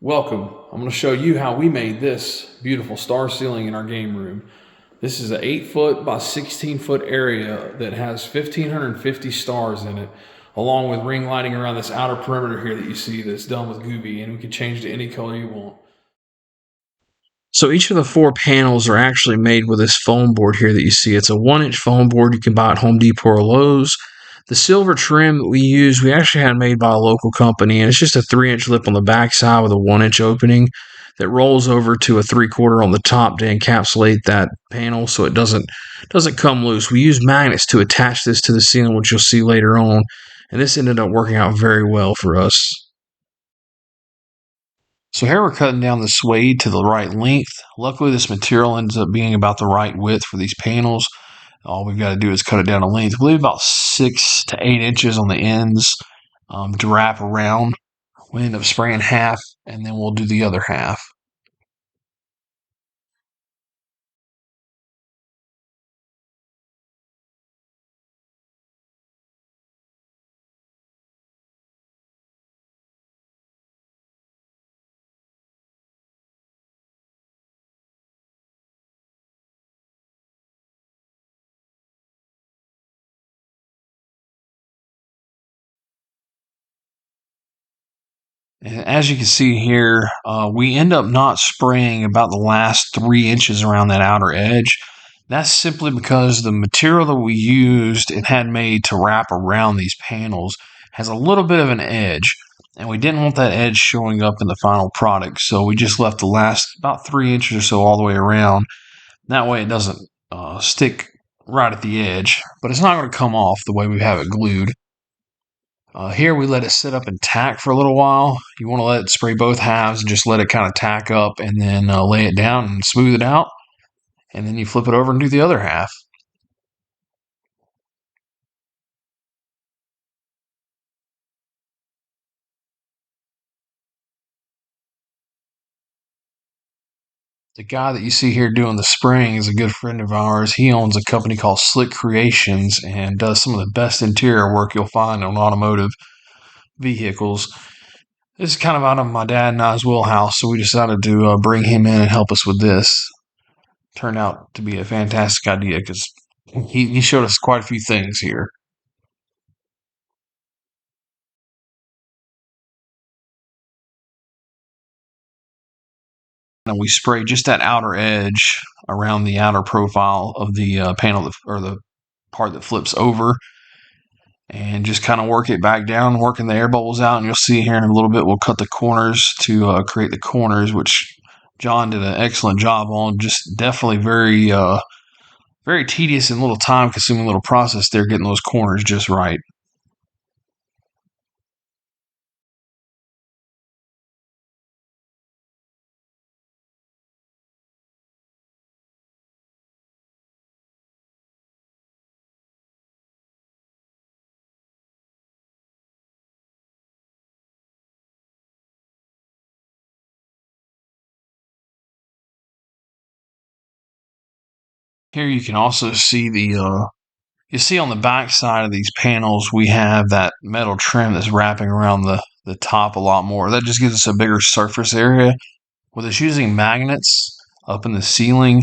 Welcome. I'm going to show you how we made this beautiful star ceiling in our game room. This is an 8-foot by 16-foot area that has 1,550 stars in it, along with ring lighting around this outer perimeter here that you see that's done with Govee, and we can change to any color you want. So each of the 4 panels are actually made with this foam board here that you see. It's a 1-inch foam board you can buy at Home Depot or Lowe's. The silver trim that we use, we actually had made by a local company, and it's just a 3-inch lip on the back side with a 1-inch opening that rolls over to a 3/4 on the top to encapsulate that panel so it doesn't come loose. We use magnets to attach this to the ceiling, which you'll see later on, and this ended up working out very well for us. So here we're cutting down the suede to the right length. Luckily, this material ends up being about the right width for these panels. All we've got to do is cut it down a length. I believe about 6 to 8 inches on the ends to wrap around. We end up spraying half, and then we'll do the other half. And as you can see here, we end up not spraying about the last 3 inches around that outer edge. That's simply because the material that we used and had made to wrap around these panels has a little bit of an edge, and we didn't want that edge showing up in the final product, so we just left the last about 3 inches or so all the way around. That way it doesn't stick right at the edge, but it's not going to come off the way we have it glued. Here we let it sit up and tack for a little while. You want to let it spray both halves and just let it kind of tack up, and then lay it down and smooth it out. And then you flip it over and do the other half. The guy that you see here doing the spraying is a good friend of ours. He owns a company called Slick Creations and does some of the best interior work you'll find on automotive vehicles. This is kind of out of my dad and I's wheelhouse, so we decided to bring him in and help us with this. Turned out to be a fantastic idea because he showed us quite a few things here. And we spray just that outer edge around the outer profile of the panel or the part that flips over, and just kind of work it back down, working the air bubbles out. And you'll see here in a little bit, we'll cut the corners to create the corners, which John did an excellent job on. Just definitely very tedious and little time consuming little process there, getting those corners just right. Here you can also see you see on the back side of these panels, we have that metal trim that's wrapping around the top a lot more. That just gives us a bigger surface area. With us using magnets up in the ceiling,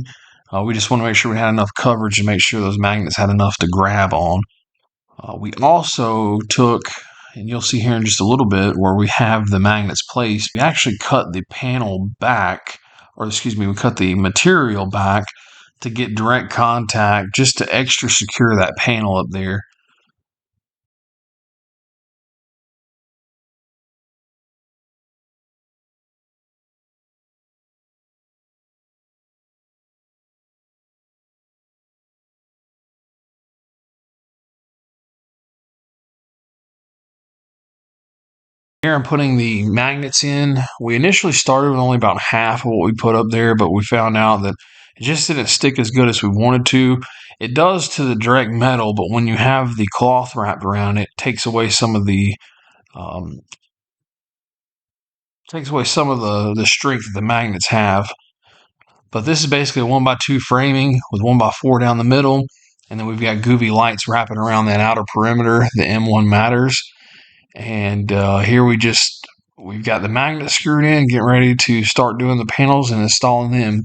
we just want to make sure we had enough coverage to make sure those magnets had enough to grab on. We also took, and you'll see here in just a little bit where we have the magnets placed, we actually cut the panel back, or excuse me, we cut the material back to get direct contact, just to extra secure that panel up there. Here I'm putting the magnets in. We initially started with only about half of what we put up there, but we found out that it just didn't stick as good as we wanted to. It does to the direct metal, but when you have the cloth wrapped around it, takes away some of the strength that the magnets have. But this is basically a 1x2 framing with 1x4 down the middle, and then we've got Govee lights wrapping around that outer perimeter, the M1 Matters. And here we just We've got the magnet screwed in, getting ready to start doing the panels and installing them.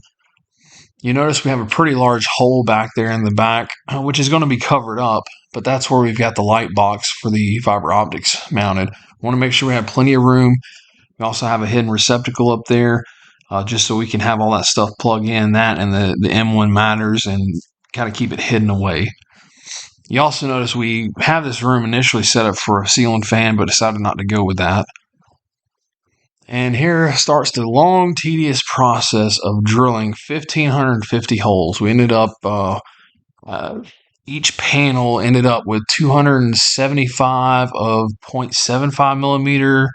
You notice we have a pretty large hole back there in the back, which is going to be covered up, but that's where we've got the light box for the fiber optics mounted. Want to make sure we have plenty of room. We also have a hidden receptacle up there, just so we can have all that stuff plug in, that and the M1 matters, and kind of keep it hidden away. You also notice we have this room initially set up for a ceiling fan, but decided not to go with that. And here starts the long, tedious process of drilling 1,550 holes. We ended up, each panel ended up with 275 of 0.75 millimeter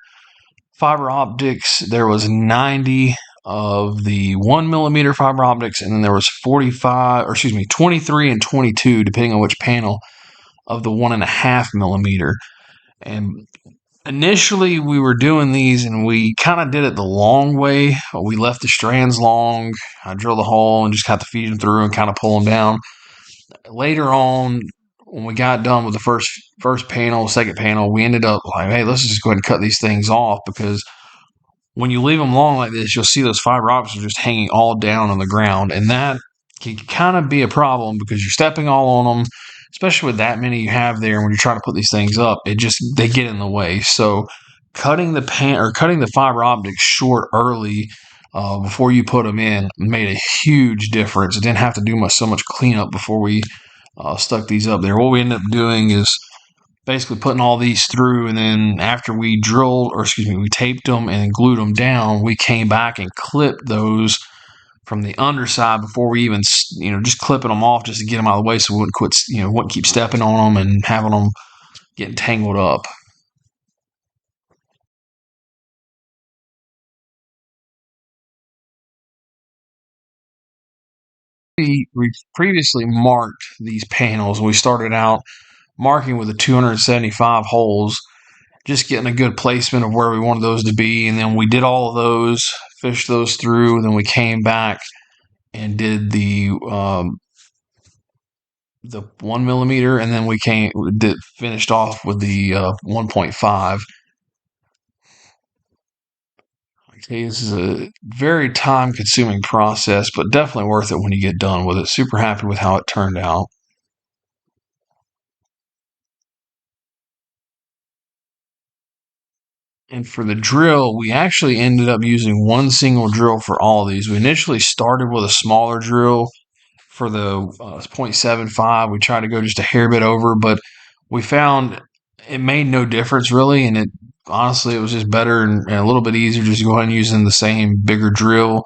fiber optics. There was 90 of the 1 millimeter fiber optics, and then there was 23 and 22, depending on which panel, of the 1.5 millimeter. And initially we were doing these and we kind of did it the long way. We left the strands long. I drilled a hole and just had to feed them through and kind of pull them down. Later on, when we got done with the first panel, second panel, we ended up like, hey, let's just go ahead and cut these things off, because when you leave them long like this, you'll see those fiber optics are just hanging all down on the ground, and that can kind of be a problem because you're stepping all on them, especially with that many you have there. When you try to put these things up, they get in the way. So cutting the fiber optics short early, before you put them in, made a huge difference. It didn't have to do so much cleanup before we stuck these up there. What we ended up doing is basically putting all these through, and then after we taped them and glued them down, we came back and clipped those from the underside before we even, just clipping them off just to get them out of the way, so we wouldn't keep stepping on them and having them getting tangled up. We previously marked these panels. We started out marking with the 275 holes, just getting a good placement of where we wanted those to be. And then we did all of those, fished those through, and then we came back and did the 1 millimeter, and then finished off with the 1.5. Okay, this is a very time consuming process, but definitely worth it when you get done with it. Super happy with how it turned out. And for the drill, we actually ended up using one single drill for all of these. We initially started with a smaller drill for the 0.75. We tried to go just a hair bit over, but we found it made no difference really. And honestly, it was just better and a little bit easier just to go ahead and using the same bigger drill.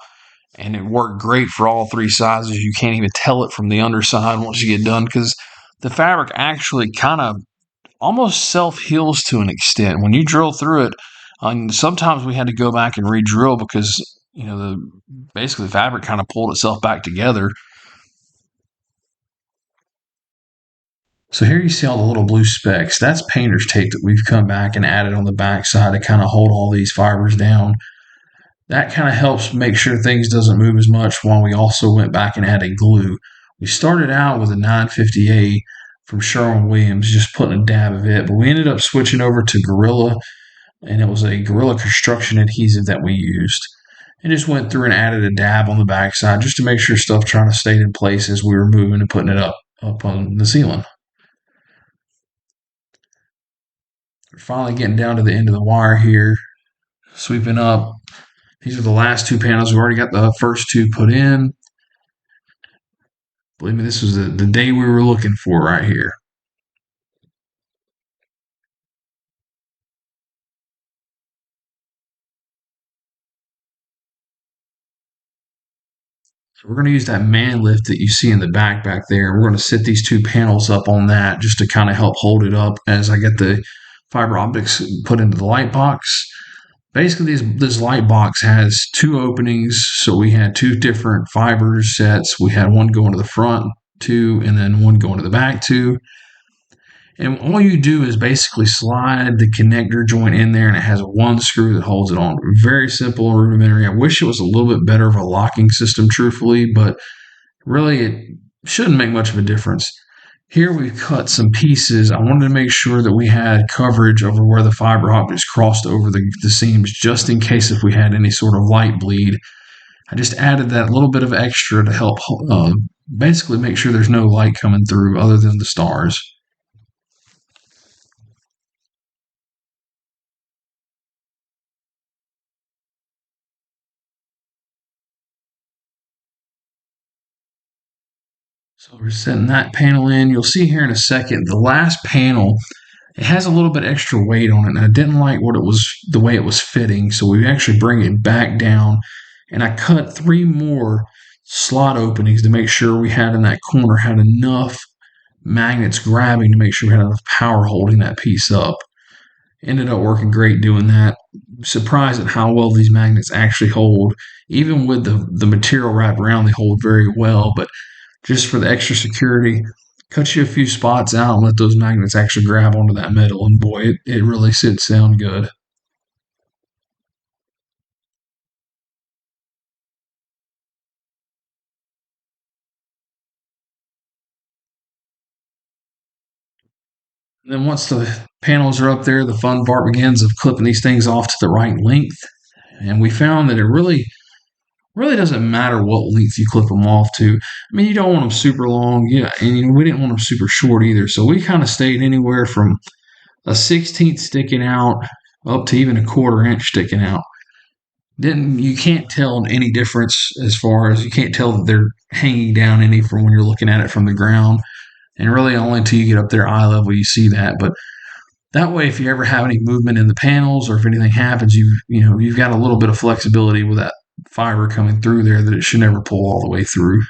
And it worked great for all three sizes. You can't even tell it from the underside once you get done, because the fabric actually kind of almost self-heals to an extent. When you drill through it, sometimes we had to go back and re-drill because, basically the fabric kind of pulled itself back together. So here you see all the little blue specks. That's painter's tape that we've come back and added on the back side to kind of hold all these fibers down. That kind of helps make sure things doesn't move as much, while we also went back and added glue. We started out with a 950A from Sherwin-Williams, just putting a dab of it, but we ended up switching over to Gorilla, and it was a Gorilla construction adhesive that we used. And just went through and added a dab on the backside just to make sure stuff trying to stay in place as we were moving and putting it up on the ceiling. We're finally getting down to the end of the wire here, sweeping up. These are the last two panels. We've already got the first two put in. Believe me, this was the day we were looking for right here. So we're going to use that man lift that you see in the back there. We're going to sit these two panels up on that just to kind of help hold it up as I get the fiber optics put into the light box. Basically, this light box has two openings, so we had two different fiber sets. We had one going to the front two, and then one going to the back two. And all you do is basically slide the connector joint in there, and it has one screw that holds it on. Very simple and rudimentary. I wish it was a little bit better of a locking system, truthfully, but really it shouldn't make much of a difference. Here we've cut some pieces. I wanted to make sure that we had coverage over where the fiber optics crossed over the seams, just in case if we had any sort of light bleed. I just added that little bit of extra to help basically make sure there's no light coming through other than the stars. So we're setting that panel in. You'll see here in a second, the last panel, it has a little bit extra weight on it, and I didn't like what it was, the way it was fitting. So we actually bring it back down, and I cut 3 more slot openings to make sure we had in that corner had enough magnets grabbing to make sure we had enough power holding that piece up. Ended up working great doing that. Surprised at how well these magnets actually hold. Even with the material wrapped around, they hold very well. But just for the extra security, cut you a few spots out and let those magnets actually grab onto that metal. And boy, it really sits down good. And then once the panels are up there, the fun part begins of clipping these things off to the right length. And we found that it really doesn't matter what length you clip them off to. I mean, you don't want them super long, yeah, and we didn't want them super short either. So we kind of stayed anywhere from a 16th sticking out up to even a quarter-inch sticking out. Didn't You can't tell any difference as far as you can't tell that they're hanging down any from when you're looking at it from the ground, and really only until you get up there eye level you see that. But that way, if you ever have any movement in the panels or if anything happens, you've got a little bit of flexibility with that fiber coming through there that it should never pull all the way through.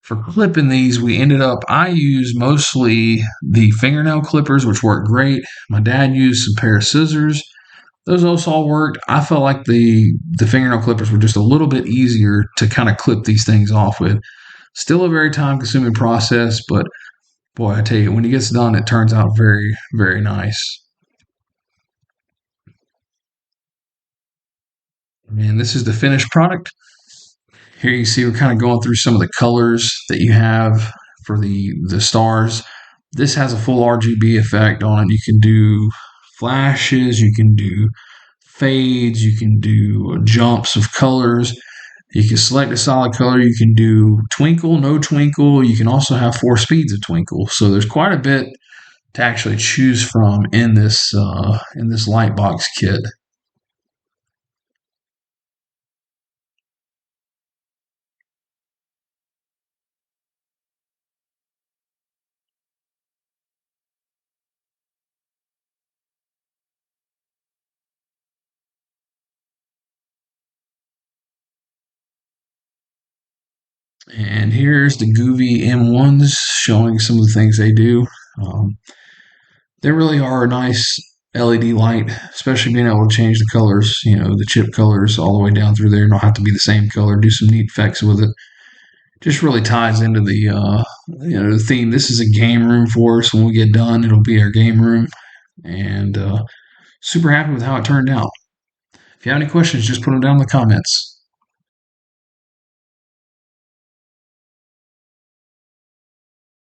For clipping these, I use mostly the fingernail clippers, which work great. My dad used some pair of scissors. Those also all worked. I felt like the fingernail clippers were just a little bit easier to kind of clip these things off with. Still a very time consuming process, but boy, I tell you, when it gets done, it turns out very, very nice. And this is the finished product. Here you see we're kind of going through some of the colors that you have for the stars. This has a full RGB effect on it. You can do flashes, you can do fades, you can do jumps of colors. You can select a solid color. You can do twinkle, no twinkle. You can also have 4 speeds of twinkle. So there's quite a bit to actually choose from in this light box kit. And here's the Govee M1s showing some of the things they do. Um, they really are a nice LED light, especially being able to change the colors, the chip colors all the way down through there. Don't have to be the same color. Do some neat effects with it. Just really ties into the theme. This is a game room for us. When we get done, it'll be our game room, and super happy with how it turned out. If you have any questions, just put them down in the comments.